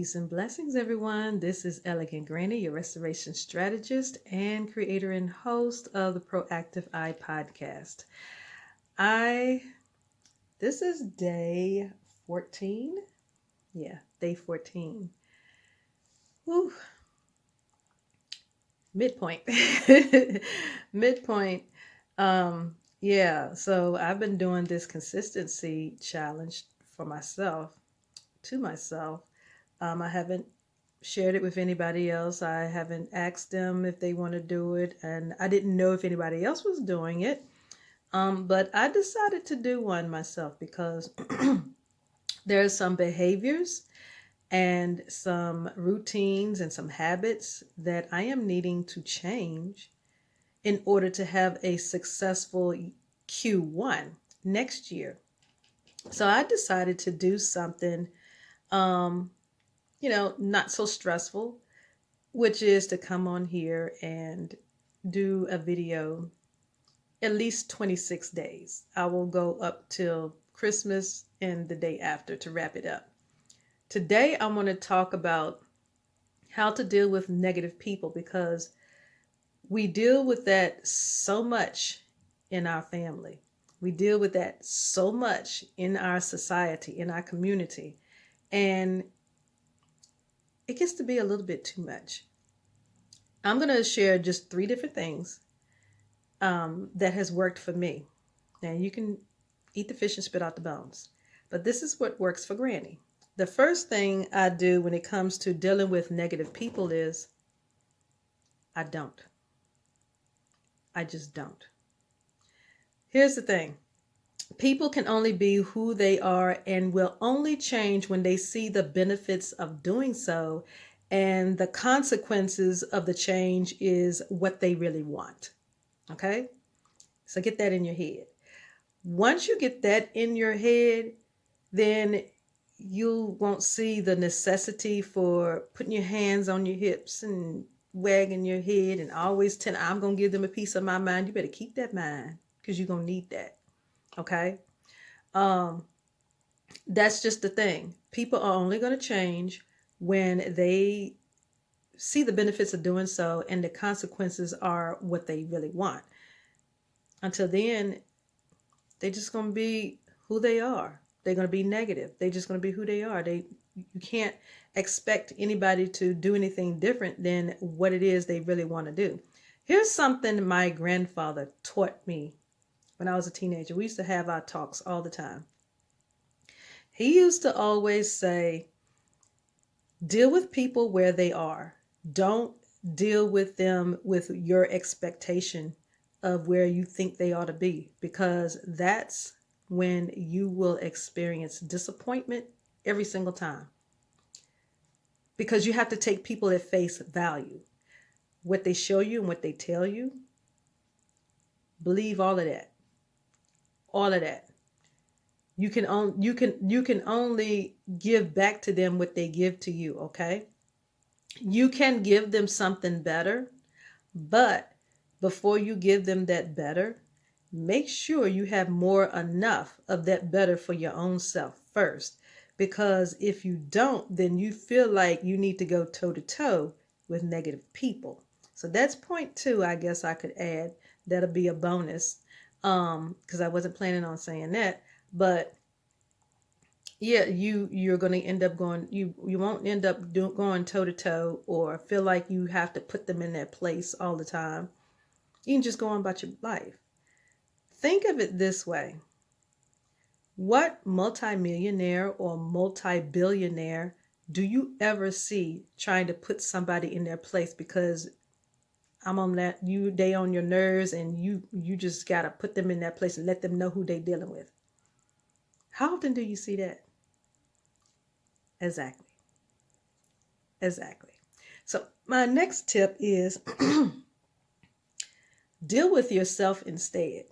Peace and blessings, everyone. This is Elegant Granny, your restoration strategist and creator and host of the Proactive Eye podcast. This is day 14. Yeah, day 14. Woo. Midpoint. Midpoint. So I've been doing this consistency challenge for myself, to myself. I haven't shared it with anybody else. I haven't asked them if they want to do it, and I didn't know if anybody else was doing it. But I decided to do one myself because there are some behaviors and some routines and some habits that I am needing to change in order to have a successful Q1 next year. So I decided to do something, not so stressful, which is to come on here and do a video at least 26 days. I will go up till Christmas and the day after to wrap it up. Today, I want to talk about how to deal with negative people because we deal with that so much in our family. We deal with that so much in our society, in our community, and it gets to be a little bit too much. I'm going to share just 3 different things that has worked for me. Now, you can eat the fish and spit out the bones, but this is what works for Granny. The first thing I do when it comes to dealing with negative people is I don't. I just don't. Here's the thing. People can only be who they are and will only change when they see the benefits of doing so, and the consequences of the change is what they really want. Okay? So get that in your head. Once you get that in your head, then you won't see the necessity for putting your hands on your hips and wagging your head and always telling, I'm going to give them a piece of my mind. You better keep that mind because you're going to need that. Okay? That's just the thing. People are only going to change when they see the benefits of doing so and the consequences are what they really want. Until then, they're just going to be who they are. They're going to be negative. They're just going to be who they are. You can't expect anybody to do anything different than what it is they really want to do. Here's something my grandfather taught me when I was a teenager. We used to have our talks all the time. He used to always say, deal with people where they are. Don't deal with them with your expectation of where you think they ought to be, because that's when you will experience disappointment every single time. Because you have to take people at face value. What they show you and what they tell you, believe all of that. All of that. You can only give back to them what they give to you, okay? You can give them something better, but before you give them that better, make sure you have enough of that better for your own self first. Because if you don't, then you feel like you need to go toe to toe with negative people. So that's point 2, I guess I could add. That'll be a bonus, because I wasn't planning on saying that. But yeah, you're going to end up going, you won't end up going toe to toe or feel like you have to put them in that place all the time. You can just go on about your life. Think of it this way. What multimillionaire or multi-billionaire do you ever see trying to put somebody in their place because they on your nerves and you just got to put them in that place and let them know who they dealing with? How often do you see that? Exactly. So my next tip is deal with yourself instead.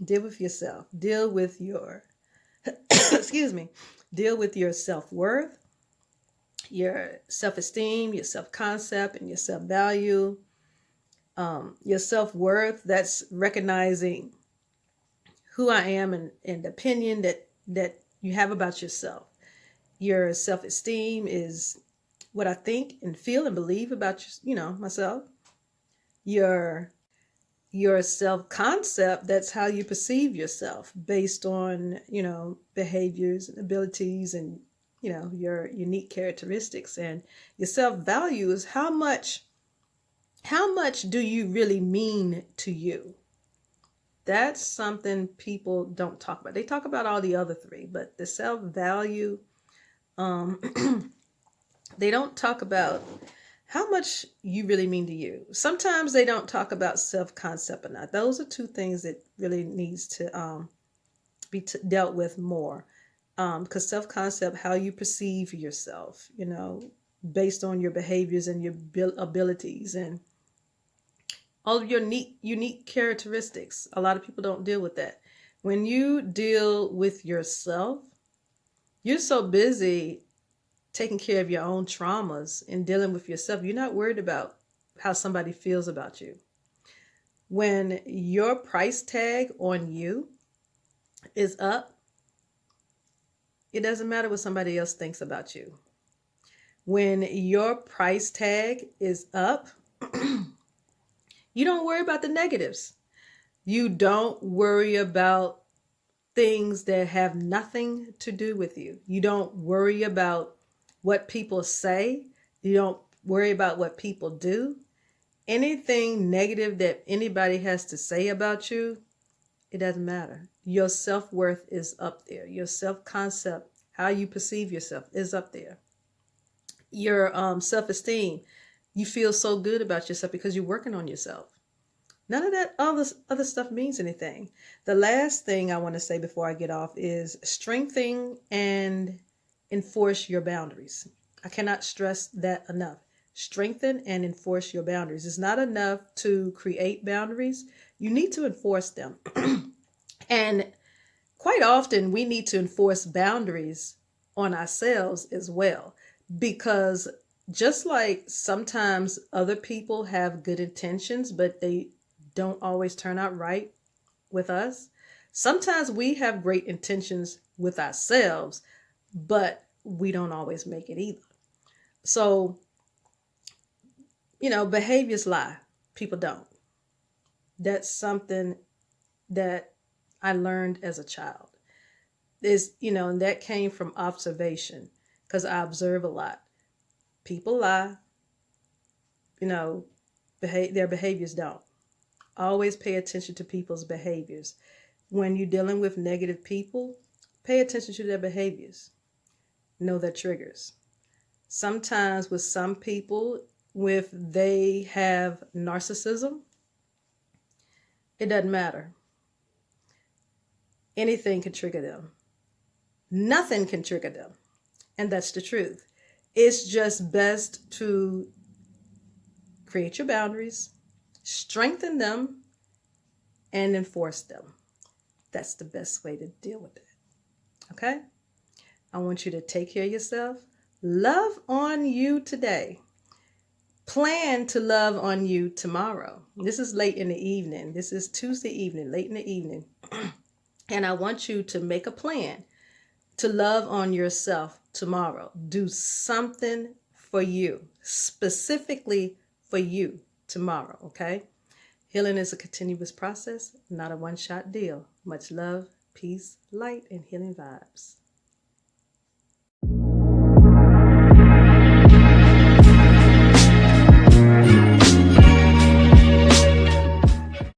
Deal with yourself. Deal with your, deal with your self-worth, your self-esteem, your self-concept, and your self-value. Your self-worth, that's recognizing who I am and the opinion that you have about yourself. Your self-esteem is what I think and feel and believe about, myself. Your your self-concept, that's how you perceive yourself based on, behaviors and abilities and, your unique characteristics. And your self-value is how much do you really mean to you? That's something people don't talk about. They talk about all the other three, but the self-value, um, they don't talk about how much you really mean to you. Sometimes they don't talk about self-concept or not. Those are two things that really needs to be dealt with more. Because self-concept, how you perceive yourself, based on your behaviors and your abilities and all of your unique characteristics. A lot of people don't deal with that. When you deal with yourself, you're so busy taking care of your own traumas and dealing with yourself. You're not worried about how somebody feels about you. When your price tag on you is up, it doesn't matter what somebody else thinks about you. When your price tag is up, you don't worry about the negatives. You don't worry about things that have nothing to do with you. You don't worry about what people say. You don't worry about what people do. Anything negative that anybody has to say about you, it doesn't matter. Your self-worth is up there. Your self-concept, how you perceive yourself, is up there. Your self-esteem, you feel so good about yourself because you're working on yourself. None of that other stuff means anything. The last thing I want to say before I get off is strengthen and enforce your boundaries. I cannot stress that enough. Strengthen and enforce your boundaries. It's not enough to create boundaries. You need to enforce them. And quite often we need to enforce boundaries on ourselves as well, because just like sometimes other people have good intentions, but they don't always turn out right with us. Sometimes we have great intentions with ourselves, but we don't always make it either. So, behaviors lie. People don't. That's something that I learned as a child. And that came from observation because I observe a lot. People lie, their behaviors don't. Always pay attention to people's behaviors. When you're dealing with negative people, pay attention to their behaviors. Know their triggers. Sometimes with some people, if they have narcissism, it doesn't matter. Anything can trigger them. Nothing can trigger them. And that's the truth. It's just best to create your boundaries, strengthen them, and enforce them. That's the best way to deal with it. Okay? I want you to take care of yourself. Love on you today. Plan to love on you tomorrow. This is late in the evening. This is Tuesday evening, late in the evening. And I want you to make a plan to love on yourself tomorrow. Do something for you, specifically for you tomorrow, okay? Healing is a continuous process, not a one-shot deal. Much love, peace, light, and healing vibes.